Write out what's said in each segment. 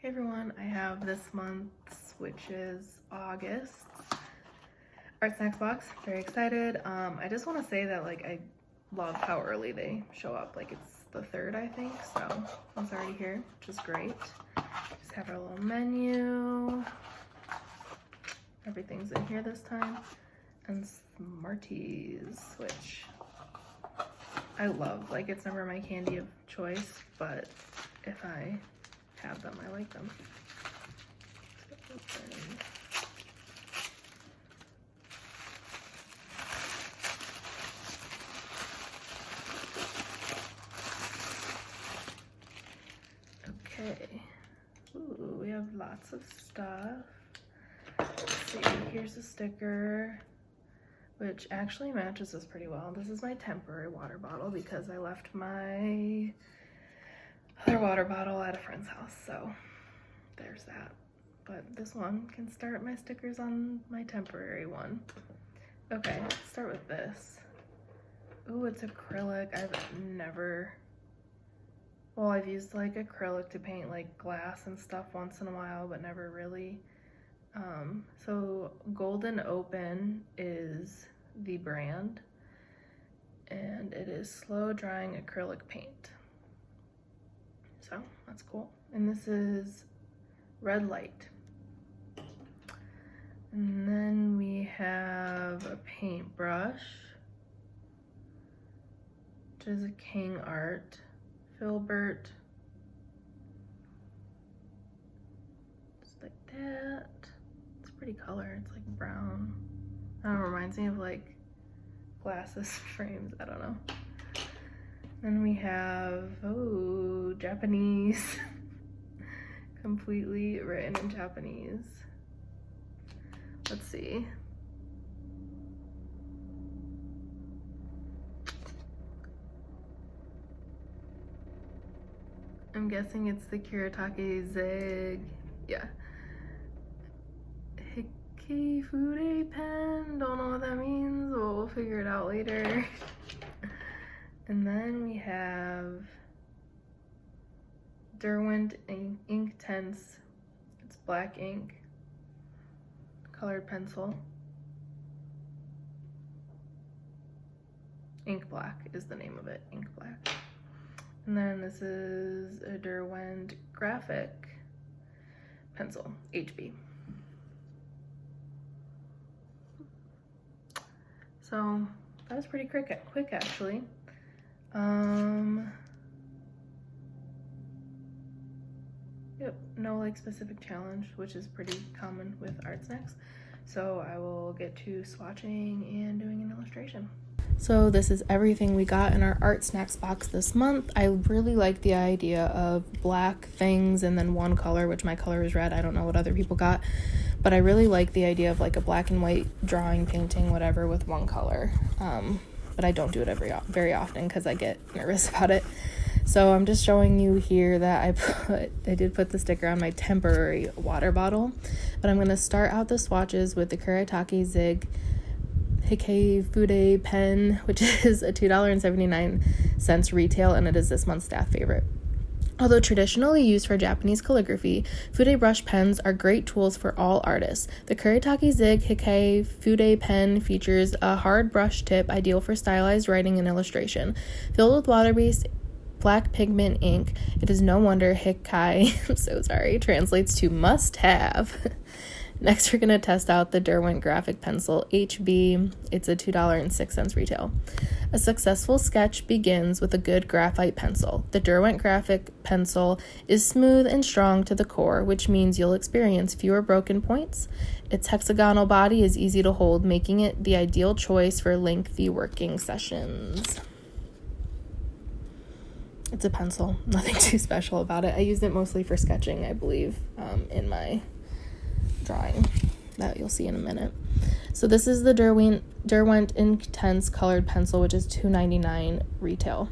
Hey everyone, I have this month's, which is August, Artsnacks box. Very excited. I just want to say that I love how early they show up. It's the 3rd, I think, so it's already here, which is great. Just have our little menu. Everything's in here this time. And Smarties, which I love. It's never my candy of choice, but if I have them, I like them. Okay. Ooh, we have lots of stuff. Let's see, here's a sticker, which actually matches this pretty well. This is my temporary water bottle because I left my other water bottle at a friend's house, so there's that. But this one can start my stickers on my temporary one. Okay, let's start with this. Ooh, it's acrylic. I've used acrylic to paint glass and stuff once in a while, but never really. So Golden Open is the brand, and it is slow drying acrylic paint. So that's cool. And this is Red Light. And then we have a paintbrush, which is a King Art Filbert. Just like that. It's a pretty color. It's brown. I don't know, reminds me of glasses frames. I don't know. Then we have, Japanese. Completely written in Japanese. Let's see. I'm guessing it's the Kuretake Zig. Yeah. Hikifure pen. Don't know what that means. We'll figure it out later. And then we have Derwent Ink Tense. It's black ink. Colored pencil. Ink Black is the name of it. Ink Black. And then this is a Derwent Graphic Pencil. HB. So that was pretty quick actually. Yep, no specific challenge, which is pretty common with Artsnacks. So I will get to swatching and doing an illustration. So this is everything we got in our Artsnacks box this month. I really like the idea of black things and then one color, which my color is red. I don't know what other people got, but I really like the idea of a black and white drawing, painting, whatever with one color. But I don't do it very often because I get nervous about it. So I'm just showing you here that I did put the sticker on my temporary water bottle, but I'm going to start out the swatches with the Kuretake Zig Hikifure pen, which is a $2.79 retail, and it is this month's staff favorite. Although traditionally used for Japanese calligraphy, fude brush pens are great tools for all artists. The Kuretake Zig Hikifure pen features a hard brush tip ideal for stylized writing and illustration. Filled with water-based black pigment ink, it is no wonder Hikai, I'm so sorry, translates to must have. Next, we're going to test out the Derwent Graphic Pencil HB. It's a $2.06 retail. A successful sketch begins with a good graphite pencil. The Derwent Graphic Pencil is smooth and strong to the core, which means you'll experience fewer broken points. Its hexagonal body is easy to hold, making it the ideal choice for lengthy working sessions. It's a pencil. Nothing too special about it. I used it mostly for sketching, I believe, in my drawing that you'll see in a minute. So this is the Derwent Intense Colored Pencil, which is $2.99 retail.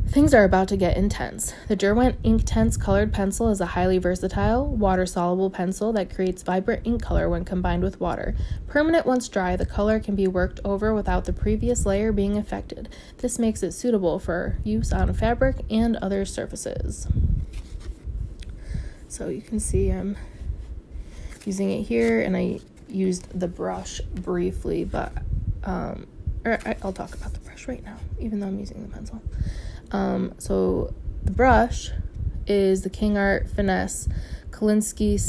Things are about to get intense. The Derwent Intense Colored Pencil is a highly versatile, water-soluble pencil that creates vibrant ink color when combined with water. Permanent once dry, the color can be worked over without the previous layer being affected. This makes it suitable for use on fabric and other surfaces. So you can see I'm using it here, and I used the brush briefly, but I'll talk about the brush right now, even though I'm using the pencil. So the brush is the King Art Finesse Kolinsky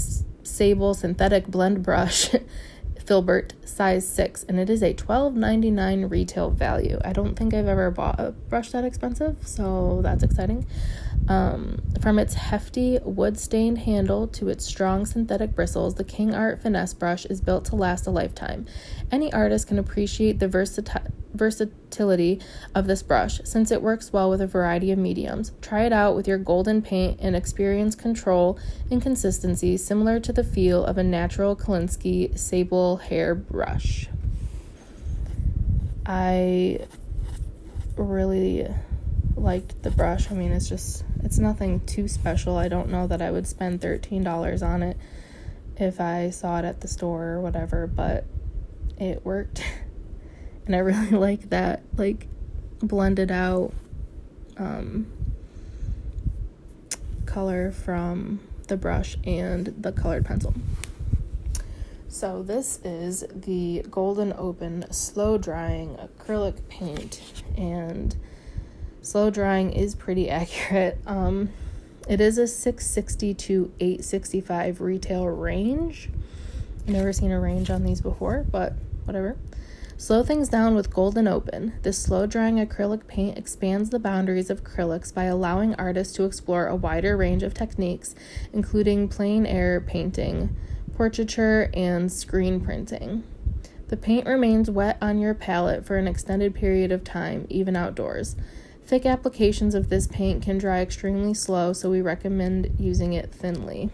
Sable Synthetic Blend Brush, Filbert, size 6, and it is a $12.99 retail value. I don't think I've ever bought a brush that expensive, so that's exciting. From its hefty wood-stained handle to its strong synthetic bristles, the King Art Finesse brush is built to last a lifetime. Any artist can appreciate the versatility of this brush, since it works well with a variety of mediums. Try it out with your golden paint and experience control and consistency similar to the feel of a natural Kolinsky sable hair brush. I really liked the brush. I mean, it's nothing too special. I don't know that I would spend $13 on it if I saw it at the store or whatever, but it worked. And I really like that, like, blended out color from the brush and the colored pencil. So this is the Golden Open slow drying acrylic paint, and slow drying is pretty accurate. It is a $660 to $865 retail range. I've never seen a range on these before, but whatever. Slow things down with Golden Open. This slow-drying acrylic paint expands the boundaries of acrylics by allowing artists to explore a wider range of techniques, including plein air painting, portraiture, and screen printing. The paint remains wet on your palette for an extended period of time, even outdoors. Thick applications of this paint can dry extremely slow, so we recommend using it thinly.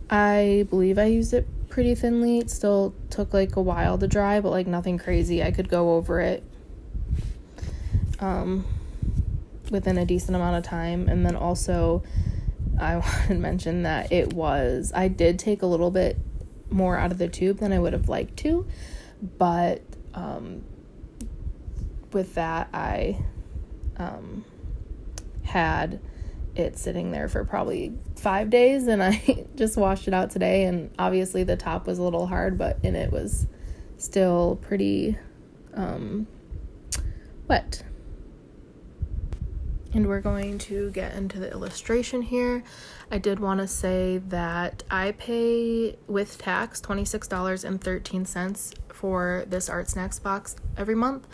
I believe I used it pretty thinly. It still took like a while to dry, but like nothing crazy. I could go over it within a decent amount of time. And then also I wanted to mention that I did take a little bit more out of the tube than I would have liked to, but with that I had it sitting there for probably 5 days, and I just washed it out today, and obviously the top was a little hard, but it was still pretty wet. And we're going to get into the illustration here. I did want to say that I pay with tax $26.13 for this Artsnacks box every month.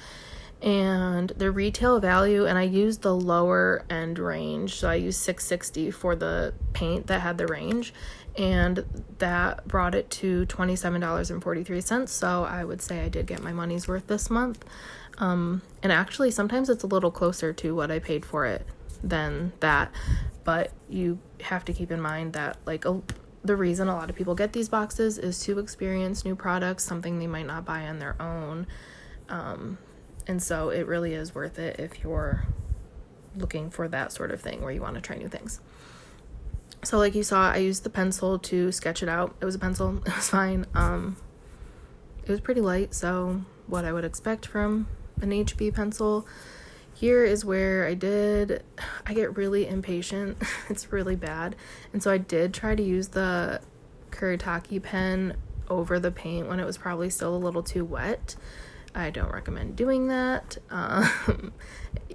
And the retail value, and I used the lower end range, so I used $660 for the paint that had the range, and that brought it to $27.43. So I would say I did get my money's worth this month. And actually sometimes it's a little closer to what I paid for it than that, but you have to keep in mind that the reason a lot of people get these boxes is to experience new products, something they might not buy on their own. And so it really is worth it if you're looking for that sort of thing where you want to try new things. So like you saw, I used the pencil to sketch it out. It was a pencil. It was fine. It was pretty light, so what I would expect from an HB pencil. Here is where I get really impatient. It's really bad. And so I did try to use the Kuretake pen over the paint when it was probably still a little too wet. I don't recommend doing that.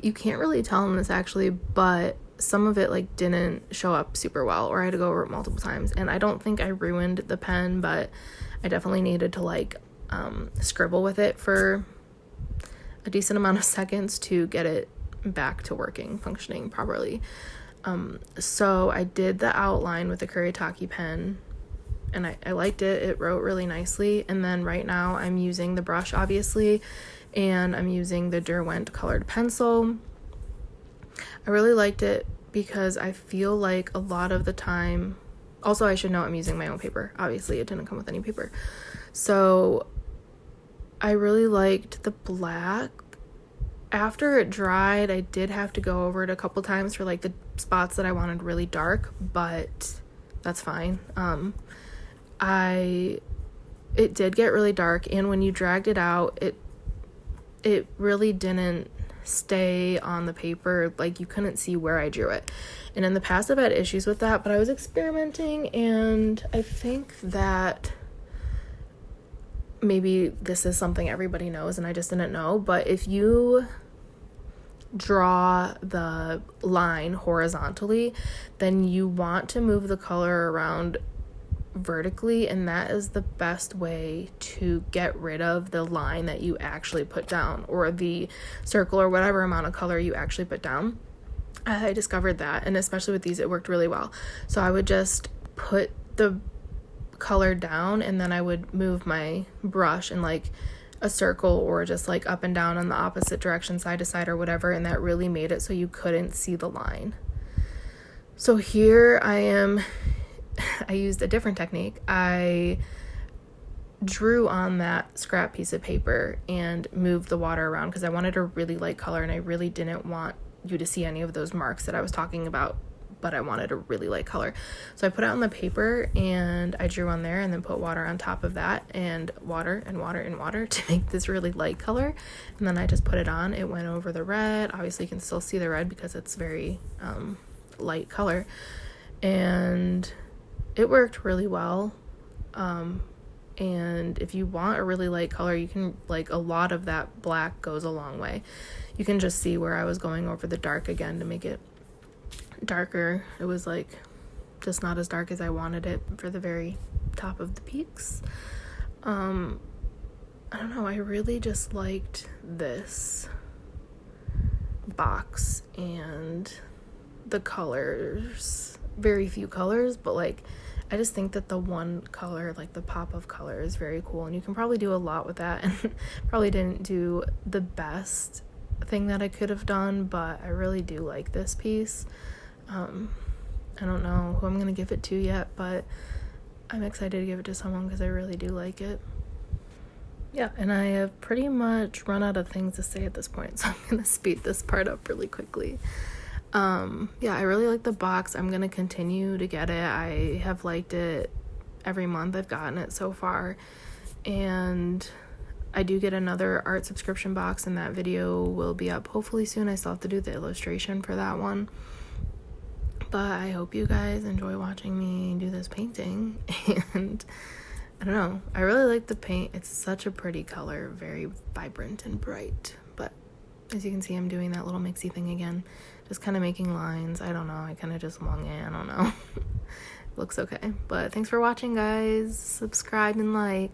You can't really tell in this actually, but some of it didn't show up super well, or I had to go over it multiple times. And I don't think I ruined the pen, but I definitely needed to scribble with it for a decent amount of seconds to get it back to functioning properly. So I did the outline with the Kuretake pen, and I liked it. It wrote really nicely. And then right now I'm using the brush, obviously, and I'm using the Derwent colored pencil. I really liked it because I feel like a lot of the time, also I should note I'm using my own paper. Obviously it didn't come with any paper. So I really liked the black. After it dried, I did have to go over it a couple times for the spots that I wanted really dark, but that's fine. It did get really dark, and when you dragged it out, it really didn't stay on the paper. Like, you couldn't see where I drew it. And in the past I've had issues with that, but I was experimenting, and I think that maybe this is something everybody knows and I just didn't know, but if you draw the line horizontally, then you want to move the color around vertically, and that is the best way to get rid of the line that you actually put down, or the circle, or whatever amount of color you actually put down. I discovered that, and especially with these, it worked really well. So I would just put the color down, and then I would move my brush in like a circle, or just like up and down in the opposite direction, side to side or whatever, and that really made it so you couldn't see the line. So here I used a different technique. I drew on that scrap piece of paper and moved the water around because I wanted a really light color, and I really didn't want you to see any of those marks that I was talking about, but I wanted a really light color. So I put it on the paper and I drew on there, and then put water on top of that, and water and water and water to make this really light color. And then I just put it on. It went over the red. Obviously you can still see the red because it's very light color, and it worked really well. And if you want a really light color, you can, like, a lot of that black goes a long way. You can just see where I was going over the dark again to make it darker. It was like just not as dark as I wanted it for the very top of the peaks. I don't know, I really just liked this box and the colors. Very few colors, but like I just think that the one color, like the pop of color, is very cool, and you can probably do a lot with that. And probably didn't do the best thing that I could have done, but I really do like this piece. I don't know who I'm gonna give it to yet, but I'm excited to give it to someone because I really do like it. Yeah, and I have pretty much run out of things to say at this point, so I'm gonna speed this part up really quickly. Yeah, I really like the box. I'm gonna continue to get it. I have liked it every month I've gotten it so far, and I do get another art subscription box, and that video will be up hopefully soon. I still have to do the illustration for that one, but I hope you guys enjoy watching me do this painting. And I don't know, I really like the paint. It's such a pretty color, very vibrant and bright. But as you can see, I'm doing that little mixy thing again, just kind of making lines. I don't know, I kind of just wung it. I don't know. Looks okay. But thanks for watching, guys. Subscribe and like.